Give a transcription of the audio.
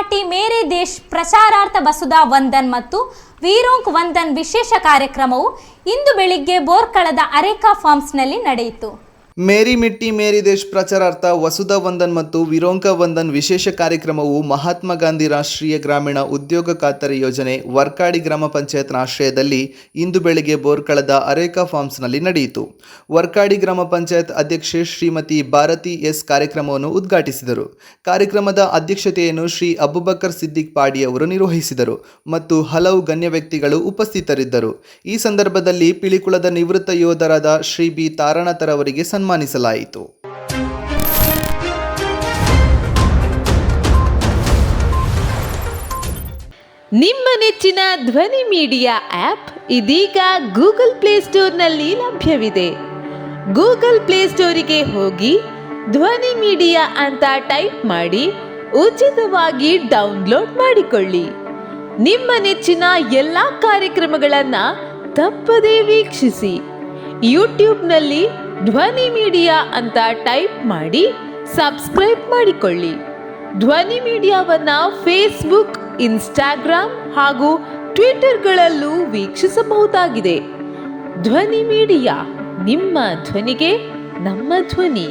ಮಾಟಿ ಮೇರೆ ದೇಶ್ ಪ್ರಚಾರಾರ್ಥ ವಸುಧಾ ವಂದನ್ ಮತ್ತು ವೀರೋಂಕ್ ವಂದನ್ ವಿಶೇಷ ಕಾರ್ಯಕ್ರಮವು ಇಂದು ಬೆಳಿಗ್ಗೆ ಬೋರ್ಕಳದ ಅರೇಕಾ ಫಾರ್ಮ್ಸ್ನಲ್ಲಿ ನಡೆಯಿತು. ಮೇರಿ ಮಿಟ್ಟಿ ಮೇರಿ ದೇಶ್ ಪ್ರಚಾರಾರ್ಥ ವಸುಧಾ ವಂದನ್ ಮತ್ತು ವೀರೋಂಕ ವಂದನ್ ವಿಶೇಷ ಕಾರ್ಯಕ್ರಮವು ಮಹಾತ್ಮ ಗಾಂಧಿ ರಾಷ್ಟ್ರೀಯ ಗ್ರಾಮೀಣ ಉದ್ಯೋಗ ಖಾತರಿ ಯೋಜನೆ ವರ್ಕಾಡಿ ಗ್ರಾಮ ಪಂಚಾಯತ್ನ ಆಶ್ರಯದಲ್ಲಿ ಇಂದು ಬೆಳಗ್ಗೆ ಬೋರ್ಕಳದ ಅರೇಕಾ ಫಾರ್ಮ್ಸ್ನಲ್ಲಿ ನಡೆಯಿತು. ವರ್ಕಾಡಿ ಗ್ರಾಮ ಪಂಚಾಯತ್ ಅಧ್ಯಕ್ಷೆ ಶ್ರೀಮತಿ ಭಾರತಿ ಎಸ್ ಕಾರ್ಯಕ್ರಮವನ್ನು ಉದ್ಘಾಟಿಸಿದರು. ಕಾರ್ಯಕ್ರಮದ ಅಧ್ಯಕ್ಷತೆಯನ್ನು ಶ್ರೀ ಅಬುಬಕರ್ ಸಿದ್ದಿಕ್ ಪಾಡಿ ಅವರು ನಿರ್ವಹಿಸಿದರು ಮತ್ತು ಹಲವು ಗಣ್ಯ ವ್ಯಕ್ತಿಗಳು ಉಪಸ್ಥಿತರಿದ್ದರು. ಈ ಸಂದರ್ಭದಲ್ಲಿ ಪಿಲಿಕುಳದ ನಿವೃತ್ತ ಯೋಧರಾದ ಶ್ರೀ ಬಿ ತಾರಣತರವರಿಗೆ ಸನ್ಮಾನಿಸಲಾಯಿತು. ನಿಮ್ಮ ನೆಚ್ಚಿನ ಧ್ವನಿ ಮೀಡಿಯಾ ಆಪ್ ಇದೀಗ ಗೂಗಲ್ ಪ್ಲೇಸ್ಟೋರ್ನಲ್ಲಿ ಲಭ್ಯವಿದೆ. ಗೂಗಲ್ ಪ್ಲೇಸ್ಟೋರಿಗೆ ಹೋಗಿ ಧ್ವನಿ ಮೀಡಿಯಾ ಅಂತ ಟೈಪ್ ಮಾಡಿ ಉಚಿತವಾಗಿ ಡೌನ್ಲೋಡ್ ಮಾಡಿಕೊಳ್ಳಿ. ನಿಮ್ಮ ನೆಚ್ಚಿನ ಎಲ್ಲ ಕಾರ್ಯಕ್ರಮಗಳನ್ನು ತಪ್ಪದೇ ವೀಕ್ಷಿಸಿ. ಯೂಟ್ಯೂಬ್ನಲ್ಲಿ ಧ್ವನಿ ಮೀಡಿಯಾ ಅಂತ ಟೈಪ್ ಮಾಡಿ ಸಬ್ಸ್ಕ್ರೈಬ್ ಮಾಡಿಕೊಳ್ಳಿ. ಧ್ವನಿ ಮೀಡಿಯಾವನ್ನು ಫೇಸ್ಬುಕ್, ಇನ್ಸ್ಟಾಗ್ರಾಮ್ ಹಾಗೂ ಟ್ವಿಟರ್ಗಳಲ್ಲೂ ವೀಕ್ಷಿಸಬಹುದಾಗಿದೆ. ಧ್ವನಿ ಮೀಡಿಯಾ, ನಿಮ್ಮ ಧ್ವನಿಗೆ ನಮ್ಮ ಧ್ವನಿ.